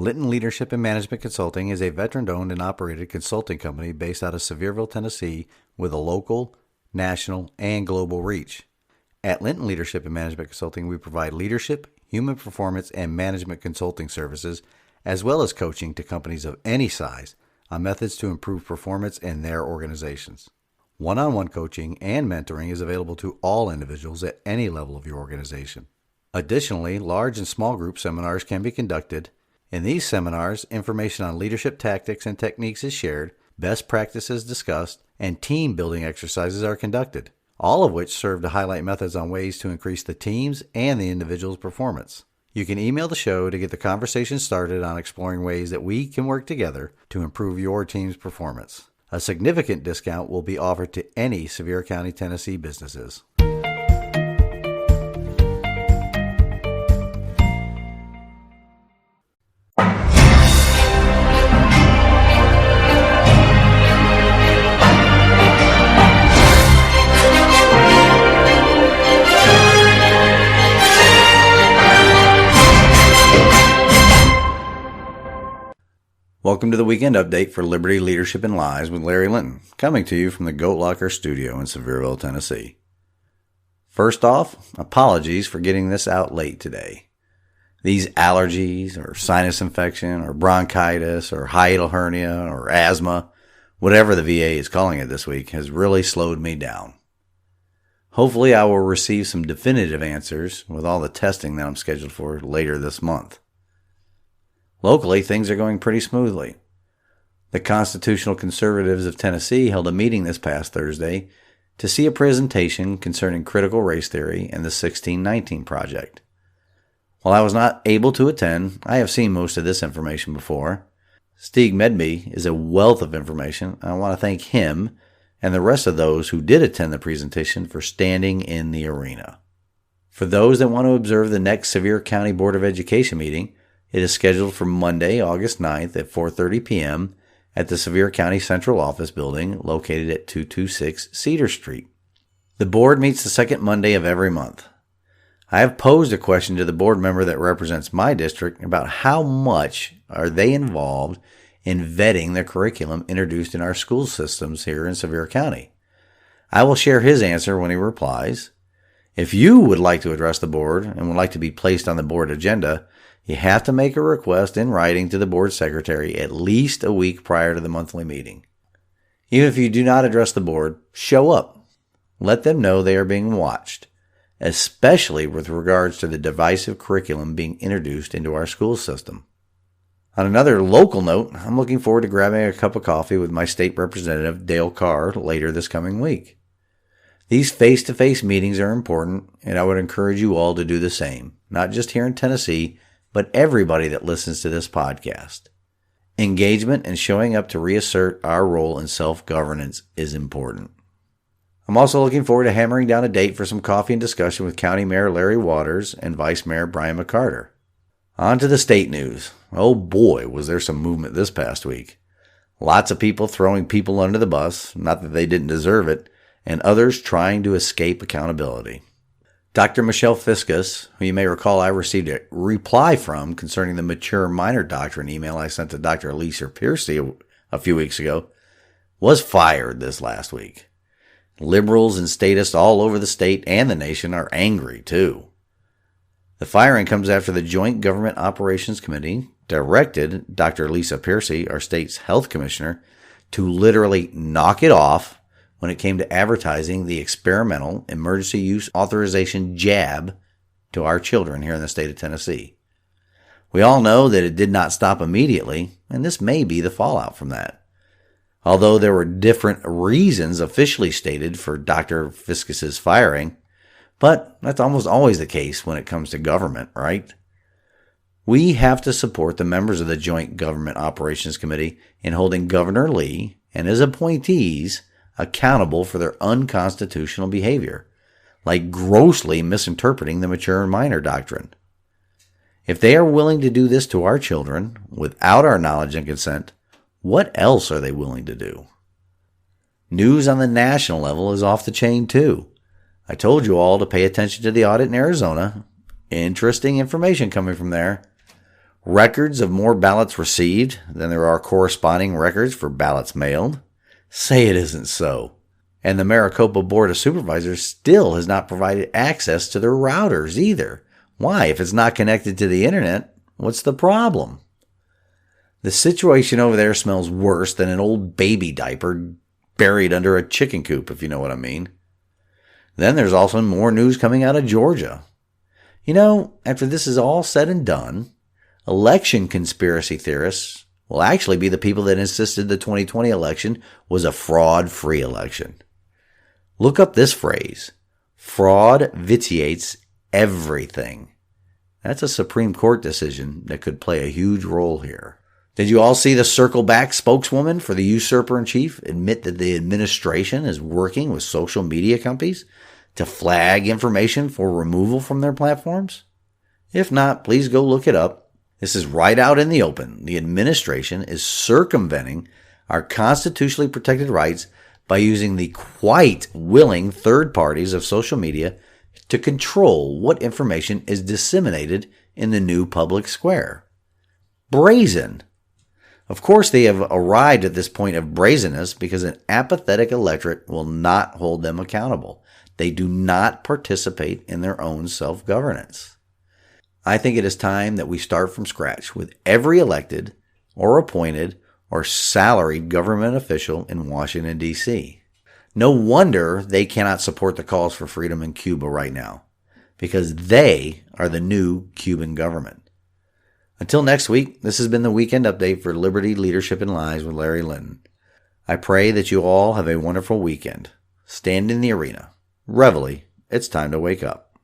Linton Leadership and Management Consulting is a veteran-owned and operated consulting company based out of Sevierville, Tennessee, with a local, national, and global reach. At Linton Leadership and Management Consulting, we provide leadership, human performance, and management consulting services, as well as coaching to companies of any size on methods to improve performance in their organizations. One-on-one coaching and mentoring is available to all individuals at any level of your organization. Additionally, large and small group seminars can be conducted. In these seminars, information on leadership tactics and techniques is shared, best practices discussed, and team building exercises are conducted, all of which serve to highlight methods on ways to increase the team's and the individual's performance. You can email the show to get the conversation started on exploring ways that we can work together to improve your team's performance. A significant discount will be offered to any Sevier County, Tennessee businesses. Welcome to the weekend update for Liberty Leadership and Lies with Larry Linton, coming to you from the Goat Locker Studio in Sevierville, Tennessee. First off, apologies for getting this out late today. These allergies, or sinus infection, or bronchitis, or hiatal hernia, or asthma, whatever the VA is calling it this week, has really slowed me down. Hopefully I will receive some definitive answers with all the testing that I'm scheduled for later this month. Locally, things are going pretty smoothly. The Constitutional Conservatives of Tennessee held a meeting this past Thursday to see a presentation concerning critical race theory and the 1619 Project. While I was not able to attend, I have seen most of this information before. Steve Medby is a wealth of information, and I want to thank him and the rest of those who did attend the presentation for standing in the arena. For those that want to observe the next Sevier County Board of Education meeting, it is scheduled for Monday, August 9th at 4:30 p.m. at the Sevier County Central Office Building located at 226 Cedar Street. The board meets the second Monday of every month. I have posed a question to the board member that represents my district about how much are they involved in vetting the curriculum introduced in our school systems here in Sevier County. I will share his answer when he replies. If you would like to address the board and would like to be placed on the board agenda, you have to make a request in writing to the board secretary at least a week prior to the monthly meeting. Even if you do not address the board, show up. Let them know they are being watched, especially with regards to the divisive curriculum being introduced into our school system. On another local note, I'm looking forward to grabbing a cup of coffee with my state representative, Dale Carr, later this coming week. These face-to-face meetings are important, and I would encourage you all to do the same, not just here in Tennessee, but everybody that listens to this podcast. Engagement and showing up to reassert our role in self-governance is important. I'm also looking forward to hammering down a date for some coffee and discussion with County Mayor Larry Waters and Vice Mayor Brian McCarter. On to the state news. Oh boy, was there some movement this past week. Lots of people throwing people under the bus, not that they didn't deserve it, and others trying to escape accountability. Dr. Michelle Fiscus, who you may recall I received a reply from concerning the mature minor doctrine email I sent to Dr. Lisa Piercy a few weeks ago, was fired this last week. Liberals and statists all over the state and the nation are angry, too. The firing comes after the Joint Government Operations Committee directed Dr. Lisa Piercy, our state's health commissioner, to literally knock it off when it came to advertising the experimental emergency use authorization jab to our children here in the state of Tennessee. We all know that it did not stop immediately, and this may be the fallout from that. Although there were different reasons officially stated for Dr. Fiscus's firing, but that's almost always the case when it comes to government, right? We have to support the members of the Joint Government Operations Committee in holding Governor Lee and his appointees accountable for their unconstitutional behavior, like grossly misinterpreting the mature and minor doctrine. If they are willing to do this to our children without our knowledge and consent, what else are they willing to do? News on the national level is off the chain too. I told you all to pay attention to the audit in Arizona. Interesting information coming from there. records of more ballots received than there are corresponding records for ballots mailed, say it isn't so. And the Maricopa Board of Supervisors still has not provided access to their routers either. Why? If it's not connected to the internet, what's the problem? The situation over there smells worse than an old baby diaper buried under a chicken coop, if you know what I mean. Then there's also more news coming out of Georgia. You know, after this is all said and done, election conspiracy theorists will actually be the people that insisted the 2020 election was a fraud-free election. Look up this phrase: fraud vitiates everything. That's a Supreme Court decision that could play a huge role here. Did you all see the circle back spokeswoman for the usurper-in-chief admit that the administration is working with social media companies to flag information for removal from their platforms? If not, please go look it up. This is right out in the open. The administration is circumventing our constitutionally protected rights by using the quite willing third parties of social media to control what information is disseminated in the new public square. Brazen. Of course, they have arrived at this point of brazenness because an apathetic electorate will not hold them accountable. They do not participate in their own self-governance. I think it is time that we start from scratch with every elected or appointed or salaried government official in Washington, D.C. No wonder they cannot support the calls for freedom in Cuba right now, because they are the new Cuban government. Until next week, this has been the Weekend Update for Liberty, Leadership, and Lies with Larry Linton. I pray that you all have a wonderful weekend. Stand in the arena. Reveille, it's time to wake up.